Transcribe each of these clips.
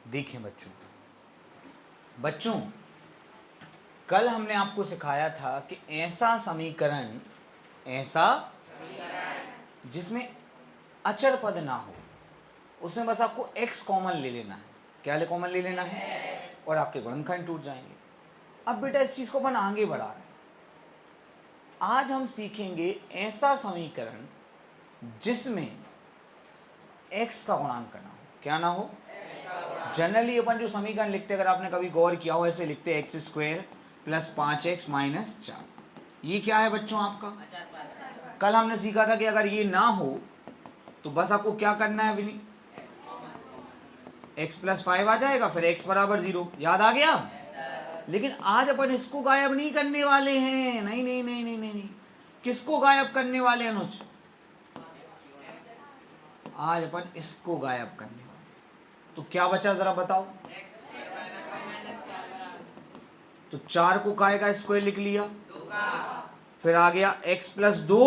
देखिए बच्चों कल हमने आपको सिखाया था कि ऐसा समीकरण जिसमें अचर पद ना हो, उसमें बस आपको x कॉमन ले लेना है। क्या कॉमन ले लेना है? और आपके गुणनखंड टूट जाएंगे। अब बेटा इस चीज को अपन आगे बढ़ा रहे हैं। आज हम सीखेंगे ऐसा समीकरण जिसमें x का गुणांक ना हो। क्या ना हो? जनरली अपन जो समीकरण लिखते हैं, अगर आपने कभी गौर किया हो, ऐसे लिखते हैं x square plus 5x minus 4। ये क्या है बच्चों आपका? कल हमने सीखा था कि अगर ये ना हो तो बस आपको क्या करना है अभी, x प्लस 5 आ जाएगा, फिर x बराबर 0। याद आ गया? लेकिन आज अपन इसको गायब नहीं करने वाले हैं। नहीं नहीं नहीं नहीं नहीं, नहीं। किसको गायब करने वाले हैं अनुज? आज अपन इसको गायब करने वाले। तो क्या बचा जरा बताओ। तो 4 को काय का स्क्वायर लिख लिया, फिर आ गया x plus 2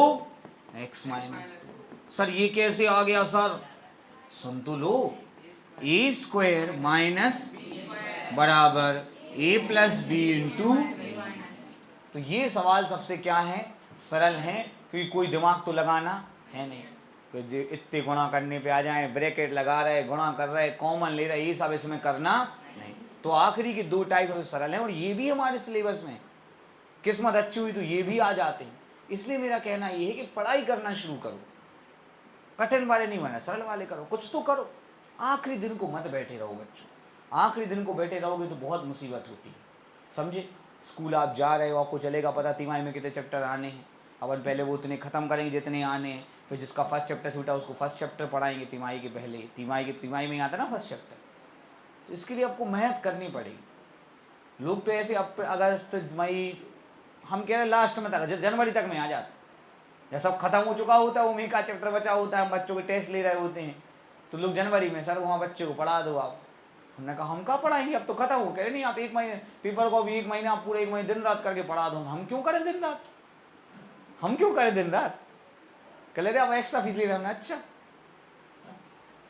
x minus 2। Sir ये कैसे आ गया सर? सुन तो लो, ए स्क्वायर माइनस बराबर ए प्लस बी इंटू। तो ये सवाल सबसे क्या है, सरल है, क्योंकि कोई दिमाग तो लगाना है नहीं। तो जो इतने गुणा करने पे आ जाए, ब्रैकेट लगा रहे, गुणा कर रहे, कॉमन ले रहे, ये सब इसमें करना नहीं। तो आखिरी की 2 टाइप सरल है, और ये भी हमारे सिलेबस में, किस्मत अच्छी हुई तो ये भी आ जाते हैं। इसलिए मेरा कहना ये है कि पढ़ाई करना शुरू करो, कठिन वाले नहीं बना, सरल वाले करो, कुछ तो करो। आखिरी दिन को मत बैठे रहो बच्चों। आखिरी दिन को बैठे रहोगे तो बहुत मुसीबत होती है, समझे। स्कूल आप जा रहे हो, आपको चलेगा पता तिमाही में कितने चैप्टर आने हैं। अपन पहले वो उतने खत्म करेंगे जितने आने हैं, फिर जिसका फर्स्ट चैप्टर छूटा उसको फर्स्ट चैप्टर पढ़ाएंगे तिमाही के पहले। तिमाही में आता ना फर्स्ट चैप्टर, तो इसके लिए आपको मेहनत करनी पड़ेगी। लोग तो ऐसे अगस्त मई, हम कह रहे हैं लास्ट में तक, जनवरी तक में आ जाते, जब सब खत्म हो चुका होता है, वो मई का चैप्टर बचा होता है, हम बच्चों के टेस्ट ले रहे होते हैं, तो लोग जनवरी में, सर वहाँ बच्चे को पढ़ा दो आप। हमने कहा हम कहाँ पढ़ाएंगे, अब तो खत्म हो। कह रहे नहीं, आप 1 महीने पेपर को भी 1 महीना, आप पूरे 1 महीने दिन रात करके पढ़ा दो। हम क्यों करें दिन रात, हम क्यों करें दिन रात? कह रहे आप एक्स्ट्रा फीस ले रहे हैं। अच्छा,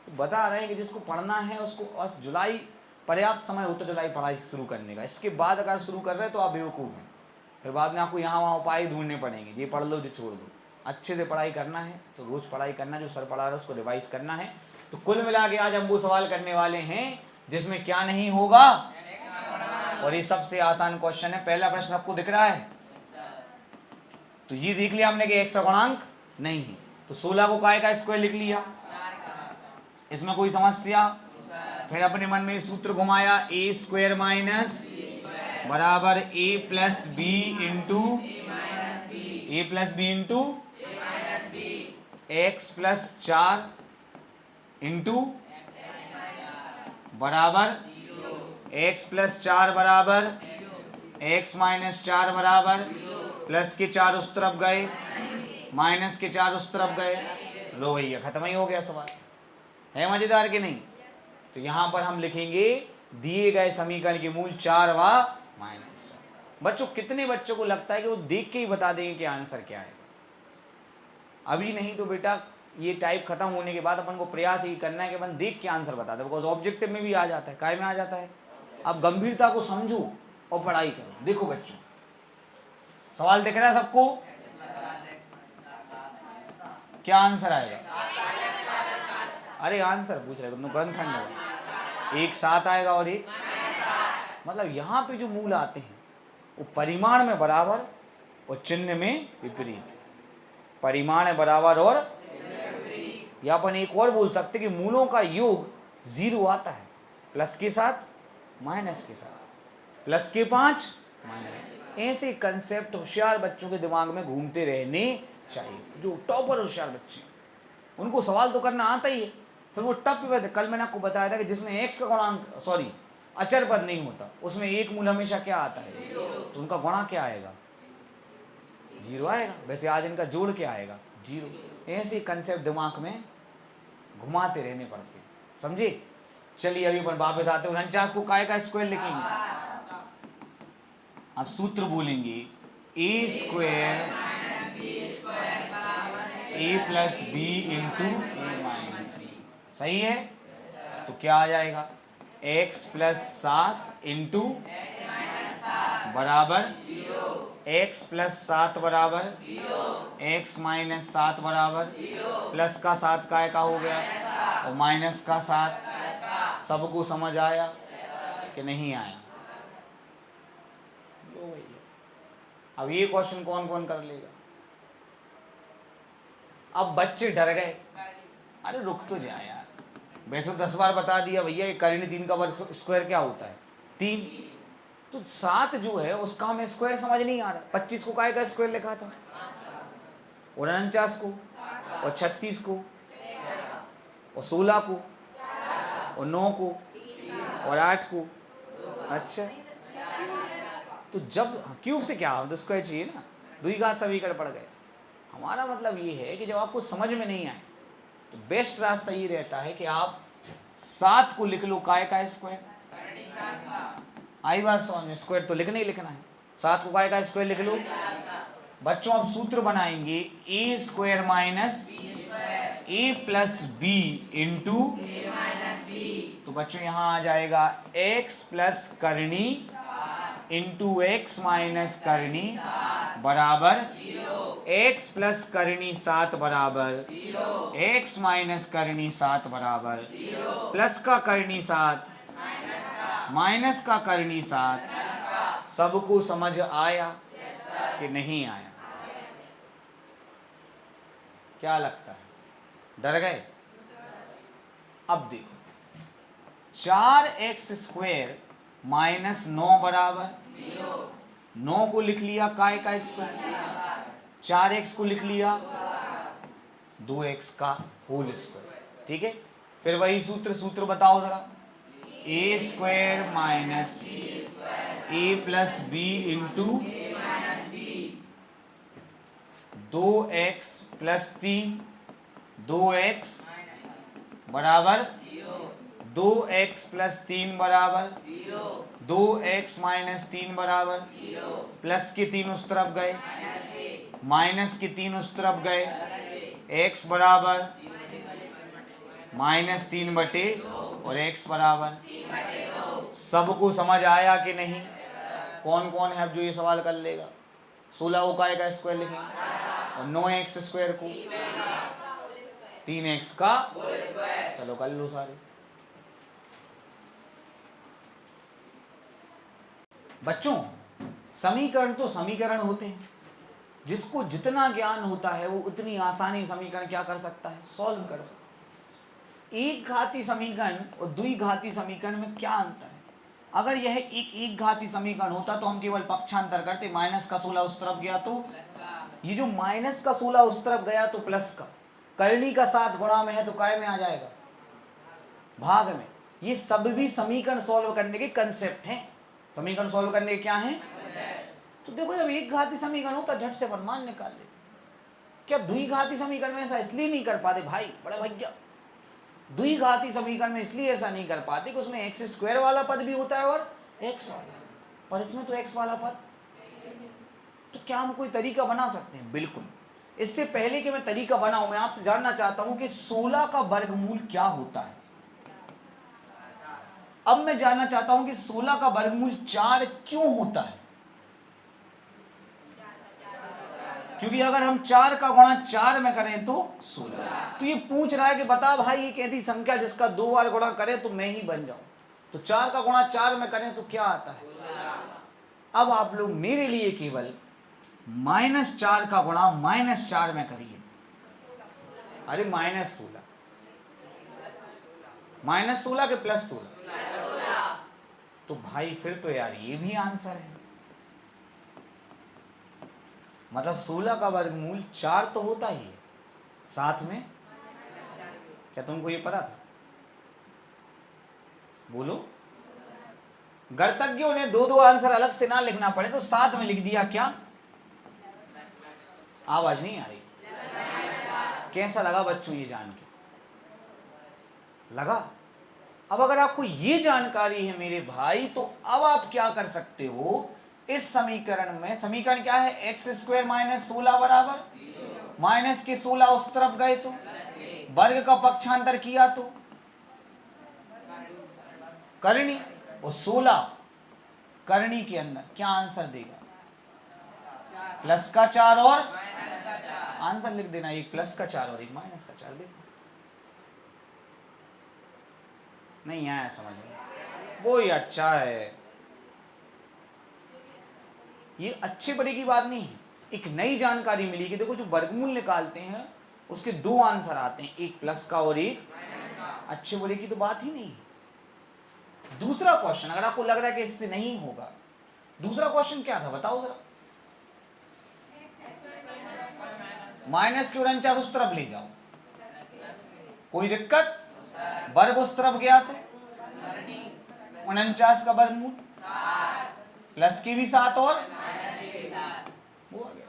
तो बता रहे हैं कि जिसको पढ़ना है उसको बस जुलाई पर्याप्त समय होता है जुलाई पढ़ाई शुरू करने का। इसके बाद अगर शुरू कर रहे हैं तो आप बेवकूफ़ हैं, फिर बाद में आपको यहाँ वहाँ उपाय ढूंढने पड़ेंगे, ये पढ़ लो जो छोड़ दो। अच्छे से पढ़ाई करना है तो रोज़ पढ़ाई करना, जो सर पढ़ा रहा है उसको रिवाइज करना है। तो कुल मिला के आज हम वो सवाल करने वाले हैं जिसमें क्या नहीं होगा, और ये सबसे आसान क्वेश्चन है। पहला प्रश्न आपको दिख रहा है, तो ये देख लिया हमने कि x का गुणांक नहीं है, तो 16 को काय का स्क्वायर लिख लिया, इसमें कोई समस्या? फिर अपने मन में सूत्र घुमाया, ए स्क्वायर माइनस बराबर A plus B into X plus 4 into बराबर एक्स प्लस 4 बराबर एक्स माइनस 4 बराबर प्लस के 4 उस तरफ गए, माइनस के 4 उस तरफ गए। लो भैया खत्म ही हो गया सवाल। है मजेदार कि नहीं? तो यहाँ पर हम लिखेंगे दिए गए समीकरण के मूल 4 व -4। बच्चों कितने बच्चों को लगता है कि वो देख के ही बता देंगे कि आंसर क्या है? अभी नहीं तो बेटा ये टाइप खत्म होने के बाद अपन को प्रयास ही करना है कि अपन देख के आंसर बता दे, बिकॉज ऑब्जेक्टिव में भी आ जाता है, काय में आ जाता है। अब गंभीरता को समझो और पढ़ाई करो। देखो बच्चों, सवाल दिख रहा है सबको? क्या आंसर आएगा? अरे आंसर पूछ रहे ग्रंथखंड है, एक 7 आएगा और एक, मतलब यहाँ पे जो मूल आते हैं वो परिमाण में बराबर और चिन्ह में विपरीत। परिमाण है बराबर और, या अपन एक और बोल सकते कि मूलों का योग 0 आता है, प्लस के साथ माइनस के साथ, प्लस के 5 माइनस। ऐसे कंसेप्ट होशियार बच्चों के दिमाग में घूमते रहने चाहिए। जो टॉपर होशियार बच्चे उनको सवाल तो करना आता ही है, फिर वो टप पे। कल मैंने आपको बताया था कि जिसमें x का गुणांक अचर पद नहीं होता उसमें एक मूल हमेशा क्या आता है, तो उनका गुणा क्या आएगा? 0 आएगा। वैसे आज इनका जोड़ क्या आएगा? 0। ऐसे कंसेप्ट दिमाग में घुमाते रहने पड़ते, समझे। चलिए अभी अपन वापस आते हैं। 49 को काय का स्क्वायर लिखेंगे। अब सूत्र बोलेंगे ए स्क्वायर ए प्लस बी इंटू ए माइनस बी। सही है? तो क्या आ जाएगा? x प्लस 7 इंटू बराबर x प्लस 7 बराबर x माइनस 7 बराबर प्लस का 7 काय का हो गया और माइनस का 7। सबको समझ आया कि नहीं आया? लो भैया, अब ये क्वेश्चन कौन कौन कर लेगा? अब बच्चे डर गए। अरे रुक तो जाए यार, वैसे 10 बार बता दिया भैया ये कर्ण 3 का वर्ग स्क्वायर क्या होता है 3। तो 7 जो है उसका हमें स्क्वायर समझ नहीं आ रहा। 25 को काय का स्क्वायर लिखा था, और 49 को, और 36 को, और 16 को, और 9 को, और 8 को। अच्छा, तो जब क्यूब से क्या तो स्क्वायर चाहिए ना, द्विघात समीकरण पड़ गए। हमारा मतलब ये है कि जब आपको समझ में नहीं आए तो बेस्ट रास्ता ये रहता है कि आप 7 को लिख लो काय का स्क्वायर। आई बात समझ? स्क्वायर तो लिखना ही लिखना है। 7 को काय का स्क्वायर लिख लो। बच्चों अब सूत्र बनाएंगे ए square minus A plus B into, तो बच्चों यहां आ जाएगा x प्लस करनी इंटू एक्स माइनस करनी बराबर x प्लस करनी 7 बराबर x माइनस करनी 7 बराबर प्लस का करनी 7 माइनस का करनी 7। सबको समझ आया कि नहीं आया? क्या लगता है, डर गए? अब देखो 4x स्क्वायर माइनस 9 बराबर 9 को लिख लिया काय का स्क्वायर, 4x को लिख लिया 2x का होल स्क्वायर। ठीक है, फिर वही सूत्र बताओ जरा। A square minus A plus B into 2x plus 3 2x बराबर 2x प्लस 3 बराबर 2x माइनस 3 बराबर प्लस के 3 उस तरफ गए, माइनस के 3 उस तरफ गए, x बराबर माइनस 3 बटे और x बराबर। सबको समझ आया कि नहीं? कौन कौन है अब जो ये सवाल कर लेगा? 16 को काय का स्क्वायर लिखेंगे और 9x स्क्वायर को 3x का। चलो कर लो सारे। बच्चों समीकरण तो समीकरण होते हैं, जिसको जितना ज्ञान होता है वो उतनी आसानी समीकरण क्या कर सकता है, सॉल्व कर सकता है। एक घाती समीकरण और द्विघाती समीकरण में क्या अंतर है? अगर यह एक घाती समीकरण होता तो हम केवल पक्षांतर करते, माइनस का 16 उस तरफ गया तो ये जो माइनस का 16 उस तरफ गया तो प्लस का, करनी का 7 गुणा में है तो काय में आ जाएगा, भाग में। ये सब भी समीकरण सॉल्व करने के कंसेप्ट हैं। समीकरण सॉल्व करने के क्या हैं? तो देखो जब एक घाती समीकरण होता झट से परिमाण निकाल लेते। क्या द्विघाती समीकरण में ऐसा इसलिए नहीं कर पाते भाई, बड़े भैया, द्विघाती समीकरण में इसलिए ऐसा नहीं कर पाते कि उसमें एक्स स्क्वायर वाला पद भी होता है और एक्स वाला, पर इसमें तो एक्स वाला पद। तो क्या हम कोई तरीका बना सकते हैं? बिल्कुल। इससे पहले कि मैं तरीका बनाऊं, मैं आपसे जानना चाहता हूं कि 16 का वर्गमूल क्या होता है। अब मैं जानना चाहता हूं कि 16 का वर्गमूल 4 क्यों होता है? क्योंकि अगर हम 4 का गुणा 4 में करें तो 16। तो ये पूछ रहा है कि बता भाई एक ऐसी संख्या जिसका 2 बार गुणा करें तो मैं ही बन जाऊं। तो 4 का गुणा 4 में करें तो क्या आता है? अब आप लोग मेरे लिए केवल -4 का गुणा -4 में करिए। अरे -16 -16 के +16, तो भाई फिर तो यार ये भी आंसर है। मतलब 16 का वर्गमूल 4 तो होता ही है, साथ में क्या तुमको ये पता था? बोलो। गणितज्ञों ने दो आंसर अलग से ना लिखना पड़े तो साथ में लिख दिया। क्या आवाज नहीं आ रही? कैसा लगा बच्चों ये जान के? लगा? अब अगर आपको ये जानकारी है मेरे भाई, तो अब आप क्या कर सकते हो इस समीकरण में? समीकरण क्या है? एक्स स्क्वायर माइनस 16 बराबर माइनस के 16 उस तरफ गए तो वर्ग का पक्षांतर किया तो करनी, और 16 करनी के अंदर क्या आंसर देगा? प्लस का 4 और आंसर लिख देना, एक प्लस का 4 और एक माइनस का 4 देखो। नहीं आया समझ में? वो ही अच्छा है, ये अच्छे बड़े की बात नहीं है, एक नई जानकारी मिली कि देखो जो वर्गमूल निकालते हैं उसके 2 आंसर आते हैं, एक प्लस का और एक अच्छे बड़े की तो बात ही नहीं। दूसरा क्वेश्चन, अगर आपको लग रहा है कि इससे नहीं होगा, दूसरा क्वेश्चन क्या था बताओ जरा। माइनस के 49 उस तरफ ले जाओ, कोई दिक्कत? वर्ग उस तरफ गया तो 49 का वर्गमूल प्लस की भी 7 और वो आ गया।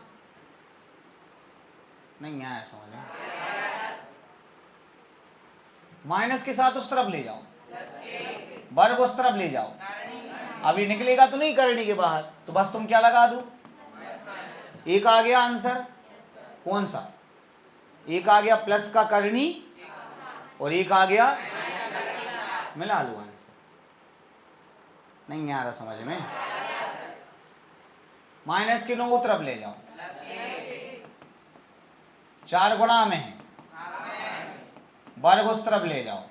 नहीं आया समझ में? माइनस के साथ उस तरफ ले जाओ, वर्ग उस तरफ ले जाओ, अभी निकलेगा तो नहीं करनी के बाहर, तो बस तुम क्या लगा दो, एक आ गया आंसर, कौन सा? एक आ गया प्लस का करनी और एक आ गया मिला लो आंसर। नहीं आ रहा समझ में? माइनस के 9 तरफ ले जाओ, 4 गुणा में है, वर्ग उस तरफ ले जाओ,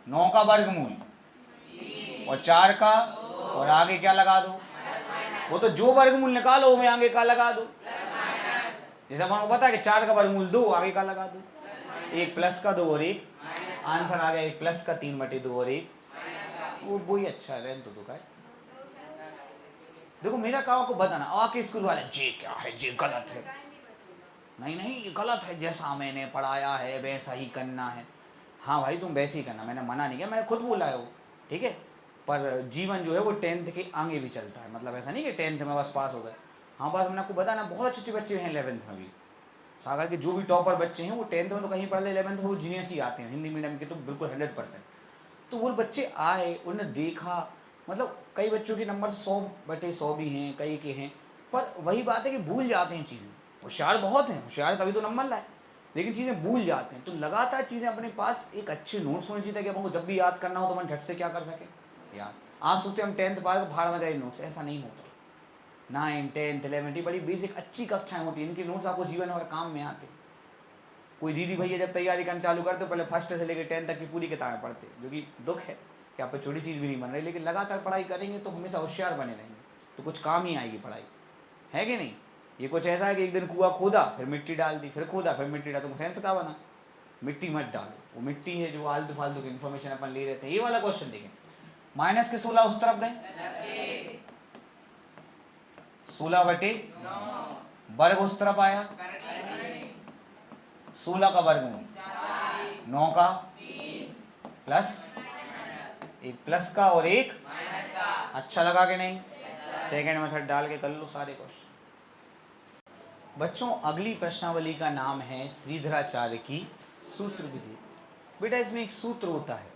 9 का वर्गमूल और 4 का, और आगे क्या लगा दो? वो तो जो वर्गमूल निकालो वो में आगे का लगा दो। जैसे आपको पता है कि 4 का वर्गमूल 2, आगे का लगा दो, एक प्लस का 2 और एक आंसर आ गया, एक प्लस का 3/2 और एक वो ही अच्छा है। तो दुखा है, देखो मेरा काम को बताना, आके स्कूल वाले जी क्या है, जी गलत है, नहीं नहीं ये गलत है, जैसा मैंने पढ़ाया है वैसा ही करना है। हाँ भाई तुम वैसे ही करना, मैंने मना नहीं किया, मैंने खुद बोला है वो, ठीक है। पर जीवन जो है वो 10th के आगे भी चलता है, मतलब ऐसा नहीं कि 10th में बस पास हो गए। हाँ बस मैंने आपको बताना, बहुत अच्छे अच्छे बच्चे हैं 11th में भी, सागर के जो भी टॉपर बच्चे हैं वो 10th में तो कहीं पढ़ ले, 11th में वो जीनियस ही आते हैं, हिंदी मीडियम के तो बिल्कुल 100%। तो वो बच्चे आए, उन्होंने देखा, मतलब कई बच्चों के नंबर 100/100 भी हैं, कई के हैं, पर वही बात है कि भूल जाते हैं चीज़ें। होशियार बहुत हैं, होशियार तभी तो नंबर लाए, लेकिन चीज़ें भूल जाते हैं। तो लगातार चीज़ें अपने पास एक अच्छे नोट्स होने चाहिए कि हमको जब भी याद करना हो तो मन झट से क्या कर सके याद। आज सोचते हम 10th पास भाड़ में गए नोट्स, ऐसा नहीं होता। 9, 10, 11 बड़ी बेसिक अच्छी कक्षाएं होती हैं, इनके नोट्स आपको जीवन और काम में आते हैं। कोई दीदी भैया जब तैयारी करना चालू करते पहले फर्स्ट से लेकर 10th तक की पूरी किताबें पढ़ते, जो कि दुख है कि आप पे छोटी चीज़ भी नहीं बन रही, लेकिन लगातार पढ़ाई करेंगे तो हमेशा होशियार बने रहेंगे, तो कुछ काम ही आएगी पढ़ाई, है कि नहीं? ये कुछ ऐसा है कि एक दिन कुआं खोदा फिर मिट्टी डाल दी, फिर खोदा फिर मिट्टी डाल, तो सेंस का बना? मिट्टी मत डालो, वो मिट्टी है जो आलतू फालतू की इन्फॉर्मेशन अपन ले रहे थे। ये वाला क्वेश्चन देखें, माइनस के 16 उस तरफ गए, 16/9 वर्ग उस तरफ आया, 16 का वर्गमूल 9 का प्लस एक प्लस का और एक अच्छा लगा कि नहीं? सेकेंड मेथड डाल के कर लो सारे क्वेश्चन। बच्चों अगली प्रश्नावली का नाम है श्रीधराचार्य की सूत्र विधि। बेटा इसमें एक सूत्र होता है,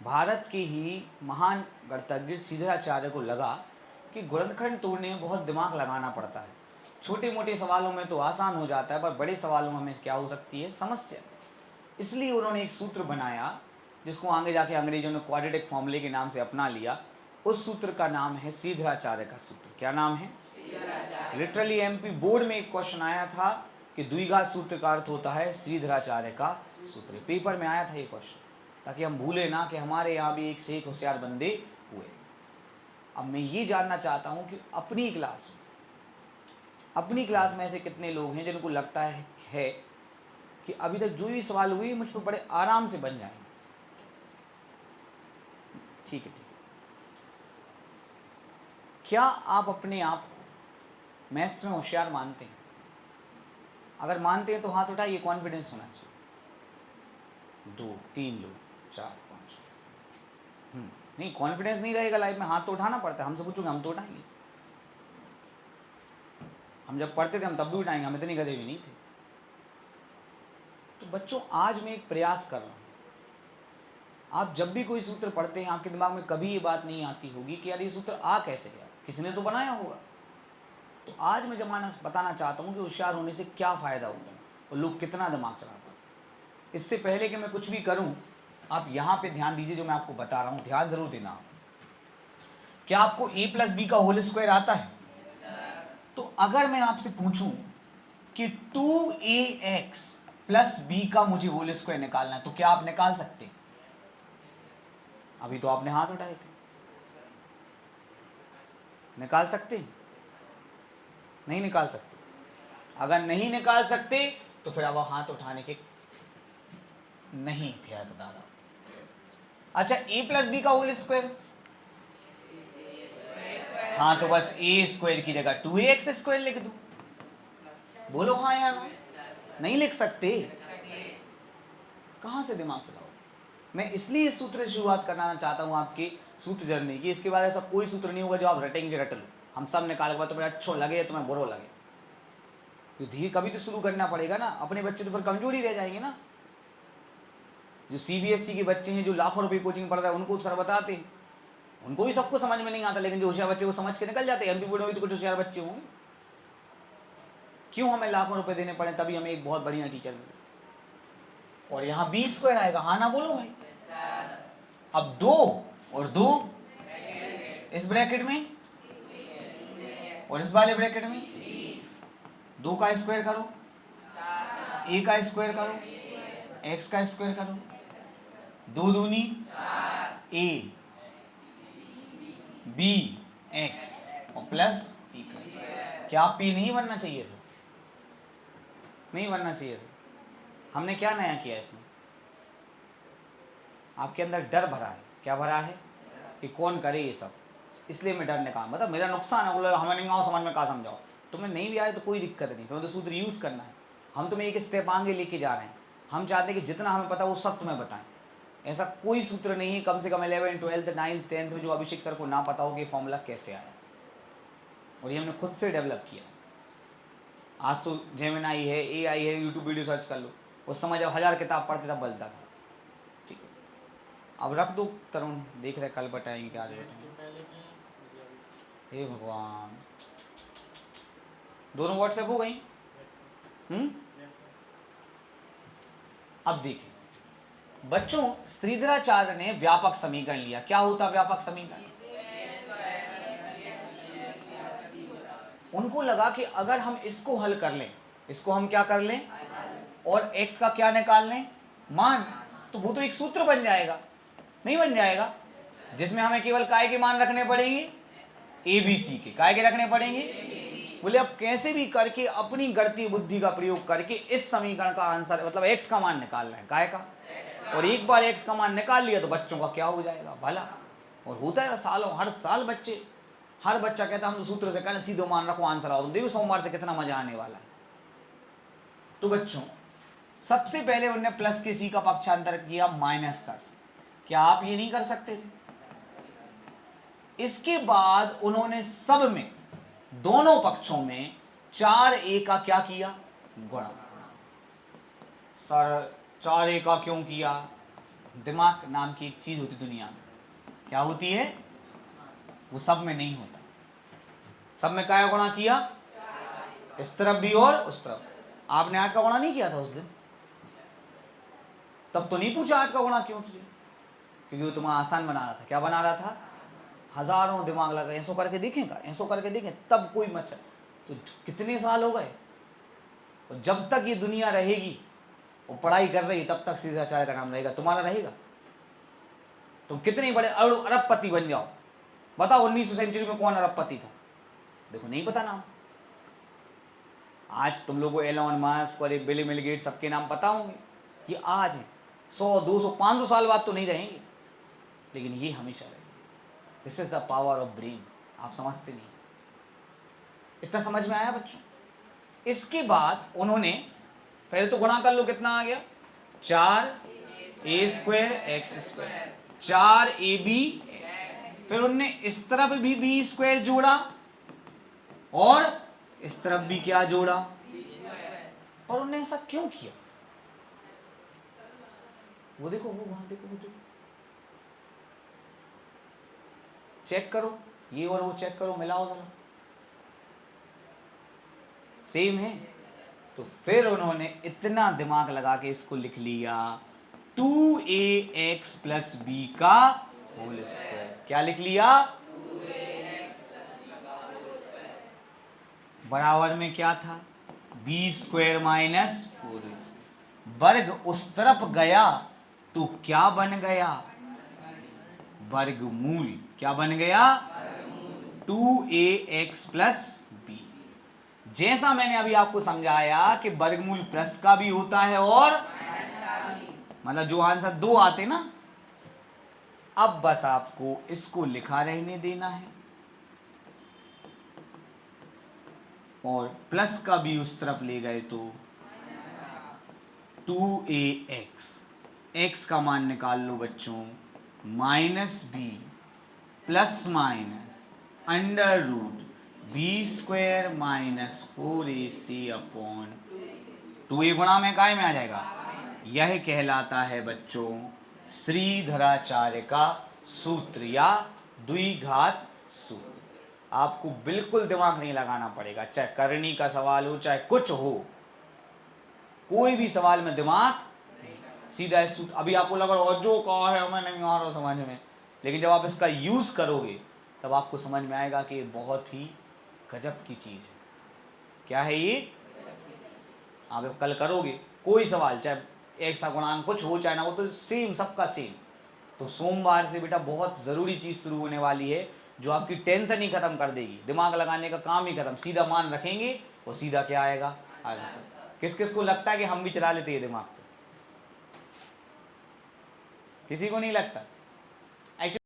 भारत के ही महान गणितज्ञ श्रीधराचार्य को लगा कि गुणनखंड तोड़ने में बहुत दिमाग लगाना पड़ता है, छोटे मोटे सवालों में तो आसान हो जाता है पर बड़े सवालों में हमें क्या हो सकती है, समस्या। इसलिए उन्होंने एक सूत्र बनाया जिसको आगे जाके अंग्रेजों ने क्वाड्रेटिक फॉर्मूले के नाम से अपना लिया। उस सूत्र का नाम है श्रीधराचार्य का सूत्र। क्या नाम है? लिटरली एमपी बोर्ड में एक क्वेश्चन आया था कि द्विघात सूत्र का अर्थ होता है श्रीधराचार्य का सूत्र। पेपर में आया था ये क्वेश्चन, ताकि हम भूले ना कि हमारे यहाँ भी एक से एक होशियार बंदे हुए। अब मैं ये जानना चाहता हूँ कि अपनी क्लास में ऐसे कितने लोग हैं जिनको लगता है कि अभी तक जो भी सवाल हुए मुझ पर बड़े आराम से बन जाएंगे। ठीक है। क्या आप अपने आप मैथ्स में होशियार मानते हैं? अगर मानते हैं तो हाथ उठाइए, कॉन्फिडेंस होना चाहिए। 2, 3 लोग, 4, 5। नहीं कॉन्फिडेंस नहीं रहेगा लाइफ में, हाथ तो उठाना पड़ता है। हमसे पूछोगे हम तो उठाएंगे, हम जब पढ़ते थे हम तब भी उठाएंगे, हम इतने गधे भी नहीं थे। तो बच्चों आज मैं एक प्रयास कर रहा हूँ, आप जब भी कोई सूत्र पढ़ते हैं आपके दिमाग में कभी ये बात नहीं आती होगी कि यार ये सूत्र आ कैसे गया, किसी ने तो बनाया होगा। तो आज मैं बताना चाहता हूँ कि होशियार होने से क्या फ़ायदा होता है और लोग कितना दिमाग चला पाते हैं। इससे पहले कि मैं कुछ भी करूँ आप यहाँ पे ध्यान दीजिए, जो मैं आपको बता रहा हूँ ध्यान जरूर देना। क्या आपको a प्लस बी का होल स्क्वायर आता है? तो अगर मैं आपसे पूछूं कि 2ax प्लस बी का मुझे होल स्क्वायर निकालना है, तो क्या आप निकाल सकते हैं? अभी तो आपने हाथ उठाए थे। निकाल सकते? नहीं निकाल सकते। अगर नहीं निकाल सकते तो फिर अब हाथ उठाने के नहीं थे हकदार। अच्छा, a प्लस बी का होल स्क्वायर, हाँ तो बस a स्क्वायर की जगह 2ax स्क्वायर लिख दो। बोलो हाँ या ना। नहीं लिख सकते? कहां से दिमाग चलाओ? मैं इसलिए इस सूत्र से शुरुआत करना चाहता हूं आपके सूत्र जर्नी की। इसके बाद ऐसा कोई सूत्र नहीं होगा जो आप रटेंगे रट लो। हम सब निकाल के बाद तुम्हें अच्छो लगे तुम्हें बुरो लगे, तो धीरे कभी तो शुरू करना पड़ेगा ना। अपने बच्चे तो फिर कमजोर ही रह जाएंगे ना। जो सीबीएसई के बच्चे हैं जो लाखों रुपए कोचिंग पढ़ रहे हैं, उनको सर बताते हैं, उनको भी सबको समझ में नहीं आता, लेकिन जो होशियार बच्चे वो समझ के निकल जाते हैं। एमपी बोर्ड में भी तो कुछ होशियार बच्चे होंगे। क्यों हमें लाखों रुपए देने पड़े तभी हमें एक बहुत बढ़िया टीचर मिले? और यहाँ बी स्क्वायर आएगा, हाँ ना बोलो भाई। अब 2 और 2 इस ब्रैकेट में और इस वाले ब्रैकेट में 2 का स्क्वायर करो, a का स्क्वायर करो, x का स्क्वायर करो, 2 दूनी a b x और प्लस b का। क्या आप p नहीं बनना चाहिए था? नहीं बनना चाहिए था। हमने क्या नया किया इसमें? आपके अंदर डर भरा है। क्या भरा है? कि कौन करे ये सब, इसलिए मैं डर निकाल, मतलब मेरा नुकसान है। बोले हमें नहीं आओ समझ में, कहा समझाओ। तुम्हें नहीं भी आए तो कोई दिक्कत नहीं, तुम्हें तो सूत्र यूज़ करना है। हम तुम्हें एक स्टेप आगे लेके जा रहे हैं। हम चाहते हैं कि जितना हमें पता वो सब तुम्हें बताएं। ऐसा कोई सूत्र नहीं है कम से कम 11, 12, 9, 10 में जो अभिषेक सर को ना पता हो कि फॉर्मूला कैसे आया, और ये हमने खुद से डेवलप किया। आज तो जेमिनाई है, AI है, यूट्यूब वीडियो सर्च कर लो। उस समय जब 1000 किताब पढ़ते तब बलता था। ठीक है, अब रख दो तरुण, देख रहे कल बताएंगे क्या आज बताएंगे। हे भगवान, दोनों व्हाट्सएप हो गई। अब देखिए बच्चों, श्रीधराचार्य ने व्यापक समीकरण लिया। क्या होता व्यापक समीकरण? उनको लगा कि अगर हम इसको हल कर लें, इसको हम क्या कर लें और x का क्या निकाल लें, मान, तो वो तो एक सूत्र बन जाएगा। नहीं बन जाएगा? जिसमें हमें केवल काय के मान रखने पड़ेंगे, ABC के काय के रखने पड़ेंगे। बोले अब कैसे भी करके अपनी गणितीय बुद्धि का प्रयोग करके इस समीकरण का आंसर मतलब x का मान निकालना है, काय का। और एक बार x का मान निकाल लिया तो बच्चों का क्या हो जाएगा, भला। और होता है सालों, हर साल बच्चे, हर बच्चा कहता है हम तो सूत्र से कहना सीधे मान रखो आंसर आओ। तो देखो सोमवार से कितना मजा आने वाला है। तो बच्चों सबसे पहले उन्होंने प्लस के c का पक्षांतर किया माइनस का c। क्या आप ये नहीं कर सकते थे? इसके बाद उन्होंने सब में, दोनों पक्षों में 4a का क्या किया, गुणा। सर 4a का क्यों किया? दिमाग नाम की एक चीज होती दुनिया में, क्या होती है? वो सब में नहीं होता। सब में क्या गुणा किया? इस तरफ भी और उस तरफ। आपने 8 का गुणा नहीं किया था उस दिन? तब तो नहीं पूछा 8 का गुणा क्यों किया, क्योंकि वो तुम्हें आसान बना रहा था। क्या बना रहा था? हजारों दिमाग लगा, ऐसो करके देखेगा, ऐसो करके देखें, तब कोई मचा। तो कितने साल हो गए, और जब तक ये दुनिया रहेगी वो पढ़ाई कर रही, तब तक श्रीधराचार्य का नाम रहेगा, तुम्हारा रहेगा। तुम कितने बड़े अरबपति बन जाओ, बताओ 19वीं सेंचुरी में कौन अरबपति था? देखो नहीं पता नाम। आज तुम लोगों को एलोन मस्क और बिल मिल गेट्स सबके नाम पता होंगे, ये आज है। 100, 200, 500 साल बाद तो नहीं रहेंगे, लेकिन ये हमेशा रहेंगे। This is the power of brain. आप समझते नहीं। इतना समझ में आया बच्चों? इसके बाद उन्होंने पहले तो गुणा कर लो, कितना आ गया, 4a square x square, 4ab x। फिर उन्होंने इस तरफ भी b स्क्वायर जोड़ा और इस तरफ भी क्या जोड़ा। पर उन्होंने ऐसा क्यों किया? वो देखो, वो वहां देखो, वो देखो, चेक करो, ये और वो चेक करो, मिलाओ जरा, सेम है। तो फिर उन्होंने इतना दिमाग लगा के इसको लिख लिया 2ax प्लस बी का होल स्क्वायर। क्या लिख लिया? बराबर में क्या था? B square minus 4ac। वर्ग उस तरफ गया तो क्या बन गया? वर्गमूल। क्या बन गया? 2ax plus B. जैसा मैंने अभी आपको समझाया कि वर्गमूल प्लस का भी होता है और मतलब जो आंसर 2 आते ना, अब बस आपको इसको लिखा रहने देना है और प्लस का भी उस तरफ ले गए तो 2ax, x का मान निकाल लो बच्चों, minus B plus minus under root B square minus 4ac upon 2a गुणा में काय में आ जाएगा। यह कहलाता है बच्चों श्रीधराचार्य का सूत्र या द्विघात सूत्र। आपको बिल्कुल दिमाग नहीं लगाना पड़ेगा, चाहे करनी का सवाल हो चाहे कुछ हो, कोई भी सवाल में दिमाग सीधा इस सूत्र। अभी आपको लगा और जो कहा है हमें नहीं आ रहा समझ में, लेकिन जब आप इसका यूज करोगे तब आपको समझ में आएगा कि ये बहुत ही गजब की चीज है। क्या है ये? आप कल करोगे कोई सवाल, चाहे एक सा गुणांक कुछ हो चाहे ना हो, तो सेम, सबका सेम। तो सोमवार से बेटा बहुत ज़रूरी चीज़ शुरू होने वाली है जो आपकी टेंशन ही खत्म कर देगी, दिमाग लगाने का काम ही खत्म। सीधा मान रखेंगे और सीधा क्या आएगा? आंसर। किस किस को लगता है कि हम भी चला लेते हैं दिमाग? तो किसी को नहीं लगता।